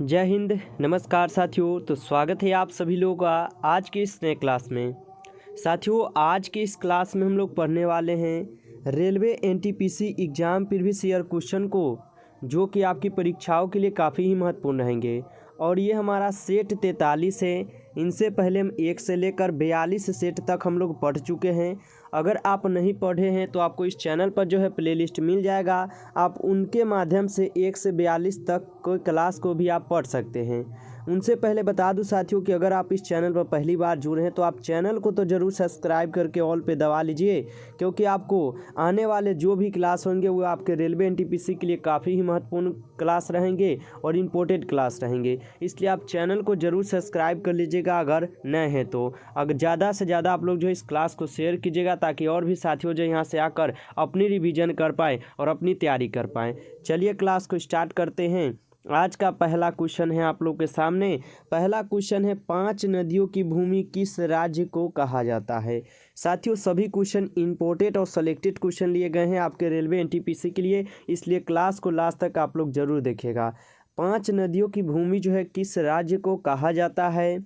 जय हिंद। नमस्कार साथियों, तो स्वागत है आप सभी लोगों का आज के इस नए क्लास में। साथियों, आज के इस क्लास में हम लोग पढ़ने वाले हैं railway NTPC exam previous year question को, जो कि आपकी परीक्षाओं के लिए काफ़ी ही महत्वपूर्ण रहेंगे। और ये हमारा सेट 43 है। इनसे पहले हम 1 से लेकर 42 सेट तक हम लोग पढ़ चुके हैं। अगर आप नहीं पढ़े हैं तो आपको इस चैनल पर जो है प्लेलिस्ट मिल जाएगा। आप उनके माध्यम से 1 से 42 तक कोई क्लास को भी आप पढ़ सकते हैं। उनसे पहले बता दूं साथियों कि अगर आप इस चैनल पर पहली बार जुड़े हैं तो आप चैनल को तो ज़रूर सब्सक्राइब करके ऑल पे दबा लीजिए, क्योंकि आपको आने वाले जो भी क्लास होंगे वो आपके रेलवे एनटीपीसी के लिए काफ़ी ही महत्वपूर्ण क्लास रहेंगे और इम्पोर्टेंट क्लास रहेंगे। इसलिए आप चैनल को ज़रूर सब्सक्राइब कर लीजिएगा अगर नए हैं तो। अगर ज़्यादा से ज़्यादा आप लोग जो इस क्लास को शेयर कीजिएगा, ताकि और भी साथियों जो यहाँ से आकर अपनी रिवीजन कर पाएँ और अपनी तैयारी कर पाएँ। चलिए क्लास को स्टार्ट करते हैं। आज का पहला क्वेश्चन है आप लोग के सामने। पहला क्वेश्चन है, 5 नदियों की भूमि किस राज्य को कहा जाता है। साथियों, सभी क्वेश्चन इंपोर्टेड और सेलेक्टेड क्वेश्चन लिए गए हैं आपके रेलवे एनटीपीसी के लिए, इसलिए क्लास को लास्ट तक आप लोग ज़रूर देखिएगा। 5 नदियों की भूमि जो है किस राज्य को कहा जाता है।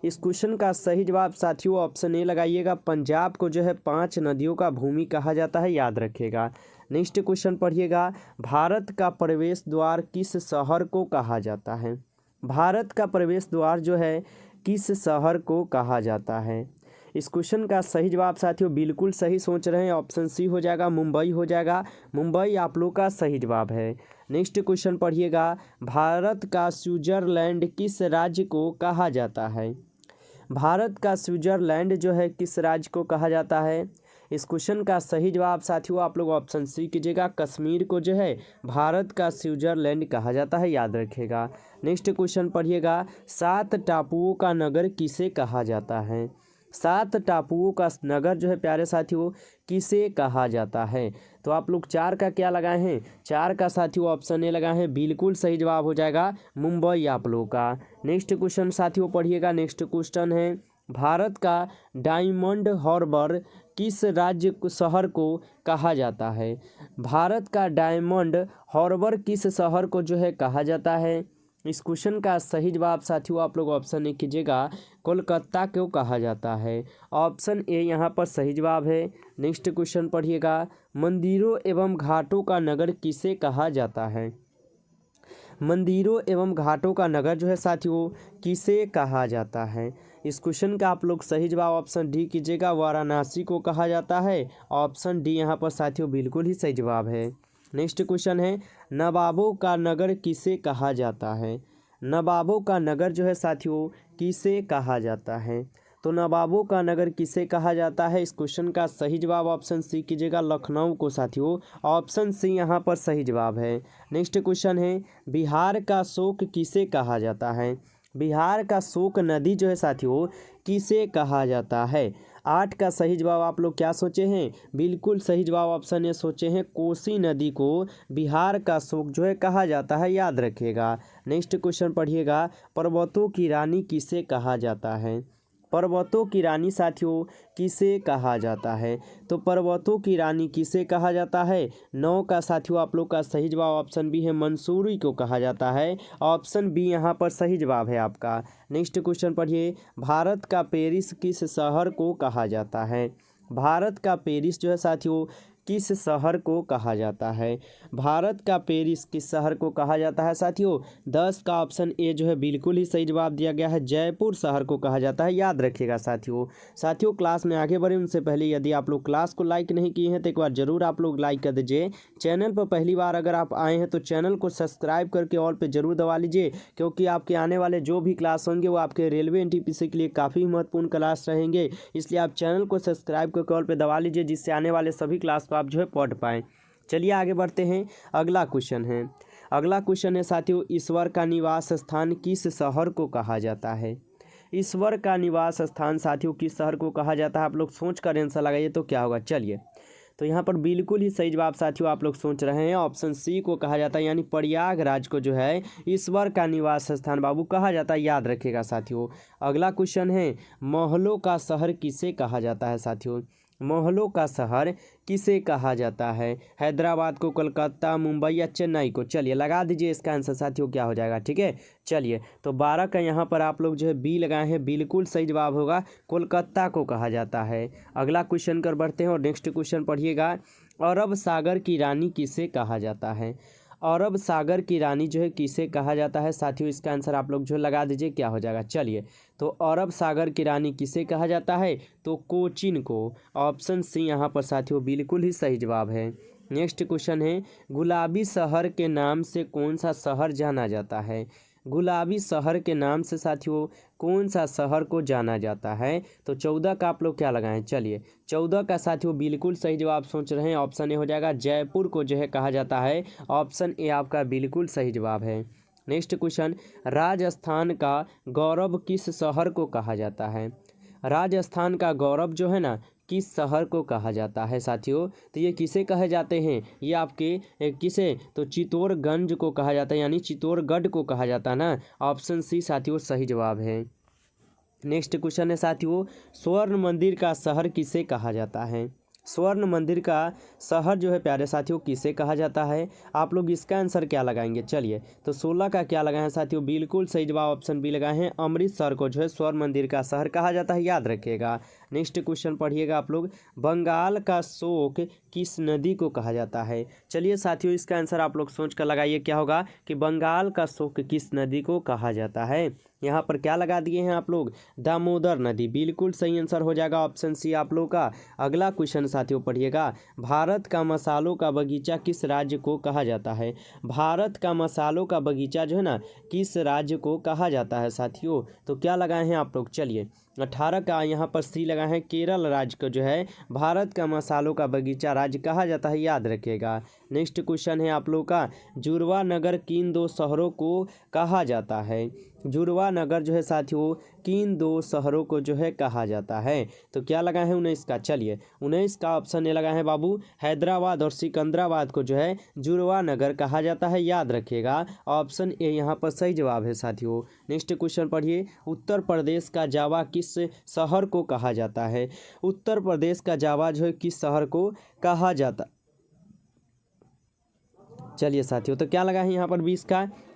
इस क्वेश्चन का सही जवाब साथियों ऑप्शन ए लगाइएगा। पंजाब को जो है 5 नदियों का भूमि कहा जाता है, याद रखिएगा। नेक्स्ट क्वेश्चन पढ़िएगा, भारत का प्रवेश द्वार किस शहर को कहा जाता है। भारत का प्रवेश द्वार जो है किस शहर को कहा जाता है। इस क्वेश्चन का सही जवाब साथियों बिल्कुल सही सोच रहे हैं, ऑप्शन सी हो जाएगा, मुंबई हो जाएगा। मुंबई आप लोग का सही जवाब है। नेक्स्ट क्वेश्चन पढ़िएगा, भारत का स्विट्जरलैंड किस राज्य को कहा जाता है। भारत का स्विट्जरलैंड जो है किस राज्य को कहा जाता है। इस क्वेश्चन का सही जवाब साथियों आप लोग ऑप्शन सी कीजिएगा, कश्मीर को जो है भारत का स्विट्जरलैंड कहा जाता है, याद रखिएगा। नेक्स्ट क्वेश्चन पढ़िएगा, 7 टापुओं का नगर किसे कहा जाता है। 7 टापुओं का नगर जो है प्यारे साथियों किसे कहा जाता है। तो आप लोग 4 का क्या लगाए हैं, 4 का साथियों ऑप्शन ए लगाए हैं, बिल्कुल सही जवाब हो जाएगा मुंबई आप लोग का। नेक्स्ट क्वेश्चन साथियों पढ़िएगा। नेक्स्ट क्वेश्चन है, भारत का डायमंड हार्बर किस राज्य शहर को कहा जाता है। भारत का डायमंड हार्बर किस शहर को जो है कहा जाता है। इस क्वेश्चन का सही जवाब साथियों आप लोग ऑप्शन ए कीजिएगा, कोलकाता को कहा जाता है। ऑप्शन ए यहाँ पर सही जवाब है। नेक्स्ट क्वेश्चन पढ़िएगा, मंदिरों एवं घाटों का नगर किसे कहा जाता है। मंदिरों एवं घाटों का नगर जो है साथियों किसे कहा जाता है। इस क्वेश्चन का आप लोग सही जवाब ऑप्शन डी कीजिएगा, वाराणसी को कहा जाता है। ऑप्शन डी यहाँ पर साथियों बिल्कुल ही सही जवाब है। नेक्स्ट क्वेश्चन है, नवाबों का नगर किसे कहा जाता है। नवाबों का नगर जो है साथियों किसे कहा जाता है। तो नवाबों का नगर किसे कहा जाता है। इस क्वेश्चन का सही जवाब ऑप्शन सी कीजिएगा, लखनऊ को साथियों। ऑप्शन सी यहाँ पर सही जवाब है। नेक्स्ट क्वेश्चन है, बिहार का शोक किसे कहा जाता है। बिहार का शोक नदी जो है साथियों किसे कहा जाता है। 8 का सही जवाब आप लोग क्या सोचे हैं, बिल्कुल सही जवाब ऑप्शन ए सोचे हैं, कोसी नदी को बिहार का शोक जो है कहा जाता है, याद रखिएगा। नेक्स्ट क्वेश्चन पढ़िएगा, पर्वतों की रानी किसे कहा जाता है। पर्वतों की रानी साथियों किसे कहा जाता है। तो पर्वतों की रानी किसे कहा जाता है। 9 का साथियों आप लोग का सही जवाब ऑप्शन बी है, मंसूरी को कहा जाता है। ऑप्शन बी यहाँ पर सही जवाब है आपका। नेक्स्ट क्वेश्चन पढ़िए, भारत का पेरिस किस शहर को कहा जाता है। भारत का पेरिस जो है साथियों किस शहर को कहा जाता है। भारत का पेरिस किस शहर को कहा जाता है साथियों। 10 का ऑप्शन ए जो है बिल्कुल ही सही जवाब दिया गया है, जयपुर शहर को कहा जाता है, याद रखिएगा साथियों क्लास में आगे बढ़े उनसे पहले यदि आप लोग क्लास को लाइक नहीं किए हैं तो एक बार ज़रूर आप लोग लाइक कर दीजिए। चैनल पर पहली बार अगर आप आए हैं तो चैनल को सब्सक्राइब करके ऑल पे ज़रूर दबा लीजिए, क्योंकि आपके आने वाले जो भी क्लास होंगे वो आपके रेलवे एनटीपीसी के लिए काफ़ी महत्वपूर्ण क्लास रहेंगे। इसलिए आप चैनल को सब्सक्राइब करके ऑल पे दबा लीजिए, जिससे आने वाले सभी क्लास को आप जो है पढ़ पाएँ। चलिए आगे बढ़ते हैं। अगला क्वेश्चन है साथियों, ईश्वर का निवास स्थान किस शहर को कहा जाता है। ईश्वर का निवास स्थान साथियों किस शहर को कहा जाता है। आप लोग सोच कर आंसर लगाइए तो क्या होगा। चलिए, तो यहाँ पर बिल्कुल ही सही जवाब साथियों आप लोग सोच रहे हैं, ऑप्शन सी को कहा जाता है, यानी प्रयागराज को जो है ईश्वर का निवास स्थान बाबू कहा जाता है, याद रखिएगा साथियों। अगला क्वेश्चन है, महलों का शहर किसे कहा जाता है साथियों। महलों का शहर किसे कहा जाता है? हैदराबाद को, कोलकाता, मुंबई या चेन्नई को? चलिए लगा दीजिए इसका आंसर साथियों क्या हो जाएगा। ठीक है, चलिए तो 12 का यहाँ पर आप लोग जो है बी लगाए हैं, बिल्कुल सही जवाब होगा, कोलकाता को कहा जाता है। अगला क्वेश्चन कर बढ़ते हैं और नेक्स्ट क्वेश्चन पढ़िएगा। अरब सागर की रानी किसे कहा जाता है? अरब सागर की रानी जो है किसे कहा जाता है साथियों? इसका आंसर आप लोग जो लगा दीजिए क्या हो जाएगा। चलिए तो अरब सागर की रानी किसे कहा जाता है? तो कोचीन को। ऑप्शन सी यहाँ पर साथियों बिल्कुल ही सही जवाब है। नेक्स्ट क्वेश्चन है, गुलाबी शहर के नाम से कौन सा शहर जाना जाता है? गुलाबी शहर के नाम से साथियों कौन सा शहर को जाना जाता है? तो 14 का आप लोग क्या लगाएं? चलिए 14 का साथियों बिल्कुल सही जवाब सोच रहे हैं, ऑप्शन ए हो जाएगा, जयपुर को जो है कहा जाता है। ऑप्शन ए आपका बिल्कुल सही जवाब है। नेक्स्ट क्वेश्चन, राजस्थान का गौरव किस शहर को कहा जाता है? राजस्थान का गौरव जो है ना किस शहर को कहा जाता है साथियों? तो ये किसे कहे जाते हैं? ये आपके किसे? तो चित्तौड़गंज को कहा जाता है, यानी चित्तौड़गढ़ को कहा जाता है ना। ऑप्शन सी साथियों सही जवाब है। नेक्स्ट क्वेश्चन है साथियों, स्वर्ण मंदिर का शहर किसे कहा जाता है? स्वर्ण मंदिर का शहर जो है प्यारे साथियों किसे कहा जाता है? आप लोग इसका आंसर क्या लगाएंगे? चलिए तो 16 का क्या लगाए हैं साथियों? बिल्कुल सही जवाब ऑप्शन बी लगाए हैं, अमृतसर को जो है स्वर्ण मंदिर का शहर कहा जाता है, याद रखिएगा। नेक्स्ट क्वेश्चन पढ़िएगा आप लोग, बंगाल का शोक किस नदी को कहा जाता है? चलिए साथियों इसका आंसर आप लोग सोच कर लगाइए क्या होगा कि बंगाल का शोक किस नदी को कहा जाता है। यहाँ पर क्या लगा दिए हैं आप लोग? दामोदर नदी। बिल्कुल सही आंसर हो जाएगा ऑप्शन सी आप लोग का। अगला क्वेश्चन साथियों पढ़िएगा, भारत का मसालों का बगीचा किस राज्य को कहा जाता है? भारत का मसालों का बगीचा जो है ना किस राज्य को कहा जाता है साथियों? तो क्या लगाए हैं आप लोग? चलिए 18 का यहाँ पर सी लगाए हैं, केरल राज्य को जो है भारत का मसालों का बगीचा राज्य कहा जाता है, याद रखिएगा। नेक्स्ट क्वेश्चन है आप लोग का, जुड़वा नगर किन दो शहरों को कहा जाता है? जुड़वा नगर जो है साथियों किन दो शहरों को जो है कहा जाता है? तो क्या लगा है? 19 का। चलिए 19 का ऑप्शन ए लगा है बाबू, हैदराबाद और सिकंदराबाद को जो है जुड़वा नगर कहा जाता है, याद रखिएगा। ऑप्शन ए यहाँ पर सही जवाब है साथियों। नेक्स्ट क्वेश्चन पढ़िए, उत्तर प्रदेश का जावा किस शहर को कहा जाता है? उत्तर प्रदेश का जावा जो है किस शहर को कहा जाता? चलिए साथियों तो क्या लगा है यहाँ पर?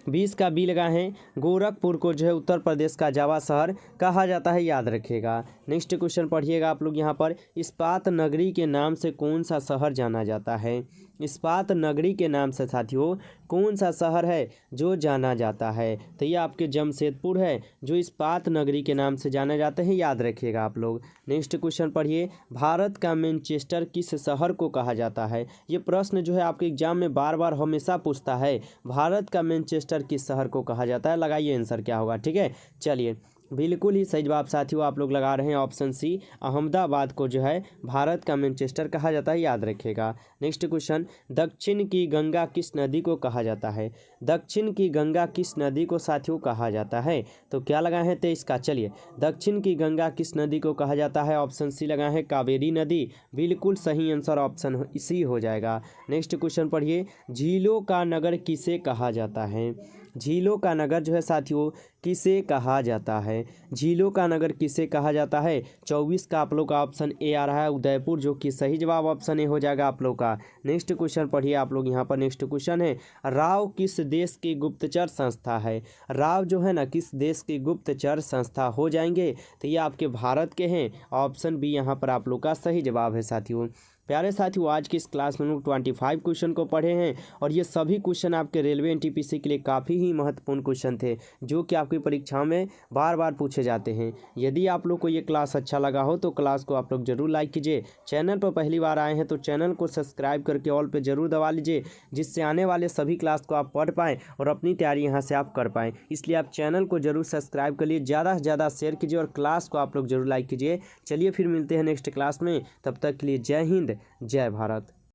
20 का बी लगा है, गोरखपुर को जो है उत्तर प्रदेश का जावा शहर कहा जाता है, याद रखिएगा। नेक्स्ट क्वेश्चन पढ़िएगा आप लोग यहाँ पर, इस्पात नगरी के नाम से कौन सा शहर जाना जाता है? इस्पात नगरी के नाम से साथियों कौन सा शहर है जो जाना जाता है? तो ये आपके जमशेदपुर है जो इस्पात नगरी के नाम से जाने जाते हैं, याद रखिएगा आप लोग। नेक्स्ट क्वेश्चन पढ़िए, भारत का मैनचेस्टर किस शहर को कहा जाता है? ये प्रश्न जो है आपके एग्जाम में बार बार हमेशा पूछता है, भारत का मैनचेस्टर किस शहर को कहा जाता है? लगाइए आंसर क्या होगा। ठीक है, चलिए बिल्कुल ही सही जवाब साथियों आप लोग लगा रहे हैं, ऑप्शन सी, अहमदाबाद को जो है भारत का मैनचेस्टर कहा जाता है, याद रखिएगा। नेक्स्ट क्वेश्चन, दक्षिण की गंगा किस नदी को कहा जाता है? दक्षिण की गंगा किस नदी को साथियों कहा जाता है? तो क्या लगाए हैं? 23 का। चलिए दक्षिण की गंगा किस नदी को कहा जाता है? ऑप्शन सी लगाए हैं, कावेरी नदी। बिल्कुल सही आंसर ऑप्शन इसी हो जाएगा। नेक्स्ट क्वेश्चन पढ़िए, झीलों का नगर किसे कहा जाता है? झीलों का नगर जो है साथियों किसे कहा जाता है? झीलों का नगर किसे कहा जाता है? 24 का आप लोग का ऑप्शन ए आ रहा है, उदयपुर, जो कि सही जवाब ऑप्शन ए हो जाएगा आप लोग का। नेक्स्ट क्वेश्चन पढ़िए आप लोग यहाँ पर। नेक्स्ट क्वेश्चन है, राव किस देश की गुप्तचर संस्था है? राव जो है ना किस देश की गुप्तचर संस्था हो जाएंगे? तो ये आपके भारत के हैं, ऑप्शन बी यहाँ पर आप लोग का सही जवाब है साथियों। प्यारे साथियों आज की इस क्लास में हम लोग 25 क्वेश्चन को पढ़े हैं और ये सभी क्वेश्चन आपके रेलवे एनटीपीसी के लिए काफ़ी ही महत्वपूर्ण क्वेश्चन थे जो कि आपकी परीक्षाओं में बार बार पूछे जाते हैं। यदि आप लोग को ये क्लास अच्छा लगा हो तो क्लास को आप लोग ज़रूर लाइक कीजिए। चैनल पर पहली बार आए हैं तो चैनल को सब्सक्राइब करके ऑल पे ज़रूर दबा लीजिए, जिससे आने वाले सभी क्लास को आप पढ़ पाएँ और अपनी तैयारी यहाँ से आप कर पाएँ। इसलिए आप चैनल को ज़रूर सब्सक्राइब करिए, ज़्यादा से ज़्यादा शेयर कीजिए और क्लास को आप लोग ज़रूर लाइक कीजिए। चलिए फिर मिलते हैं नेक्स्ट क्लास में, तब तक के लिए जय हिंद, जय भारत।